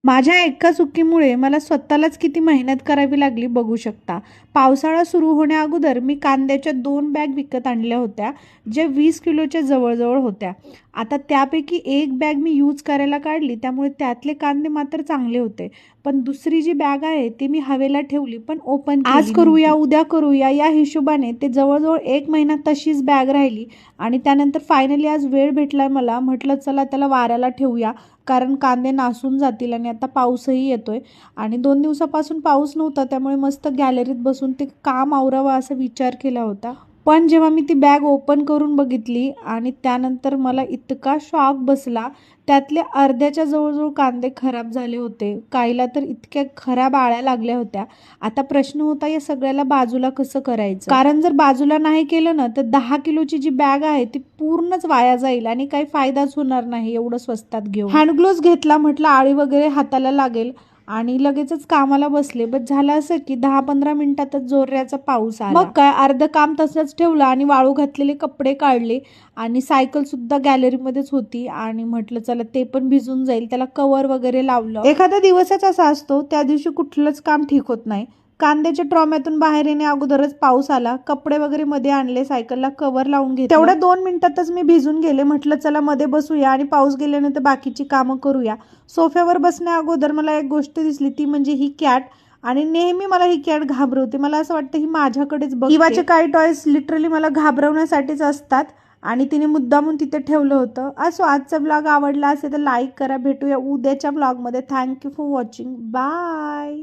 माझ्या एका चुकीमुळे मला स्वतःलाच किती मेहनत करावी लागली बघू शकता. पावसाळा सुरू होण्याअगोदर मी कांद्याच्या 2 बॅग विकत आणल्या होत्या, ज्या 20 किलोच्या जवळ-जवळ होत्या. आता त्यापैकी एक बॅग मी यूज करायला काढली, त्यामुळे त्यातले कांदे मात्र चांगले होते. पण दुसरी जी बॅग आहे ती मी हवेला ठेवली, पण ओपन केली आज करूया, उद्या करूया या हिशोबाने ते जवळ-जवळ 1 महिना तशीच बॅग राहिली आणि त्यानंतर फायनली आज वेळ भेटला मला. म्हटलं चला त्याला वाऱ्याला ठेवूया, कारण कांदे नासून जातील आणि आता पाऊसही येतोय आणि 2 दिवसापासून पाऊस नव्हता, त्यामुळे मस्त गॅलरीत बसून ते काम आवरावं असा विचार केला होता. पण जेव्हा मी ती बॅग ओपन करून बघितली आणि त्यानंतर मला इतका शॉक बसला. त्यातले अर्ध्याच्या जवळजवळ कांदे खराब झाले होते. काहीला तर इतक्या खराब आळ्या लागल्या होत्या. आता प्रश्न होता या सगळ्याला बाजूला कसं करायचं, कारण जर बाजूला नाही केलं ना तर 10 किलोची जी बॅग आहे ती पूर्णच वाया जाईल आणि काही फायदाच होणार नाही एवढं स्वस्तात घेऊन. हँड ग्लोव्ज घेतला, म्हटलं आळी वगैरे हाताला लागेल आणि लगेचच कामाला बसले. बट झालं असं की 10-15 मिनिटातच जोराचा पाऊस आला. मग काय, अर्ध काम तसंच ठेवलं आणि वाळू घातलेले कपडे काढले आणि सायकल सुद्धा गॅलरीमध्येच होती आणि म्हटलं चला ते पण भिजून जाईल, त्याला कव्हर वगैरे लावलं. एखादा दिवसच असा असतो, त्या दिवशी कुठलंच काम ठीक होत नाही. कांद्याच्या ट्रॉम्यातून बाहेर येणे अगोदरच पाऊस आला. कपडे वगैरे मध्ये आणले, सायकलला कव्हर लावून घेतलं. तेवढ्या 2 मिनिटातच मी भिजून गेले. म्हटलं चला मध्ये बसूया आणि पाऊस गेल्यानंतर बाकीची कामं करूया. सोफ्यावर बसण्या अगोदर मला एक गोष्ट दिसली, ती म्हणजे ही कॅट. आणि नेहमी मला ही कॅट घाबरवते. मला असं वाटतं ही माझ्याकडेच बघते. इवाचे काही टॉयज लिटरली मला घाबरवण्यासाठीच असतात आणि तिने मुद्दामून तिथे ठेवलं होतं. असो, आजचा ब्लॉग आवडला असेल तर लाईक करा. भेटूया उद्याच्या ब्लॉगमध्ये. Thank you for watching. बाय.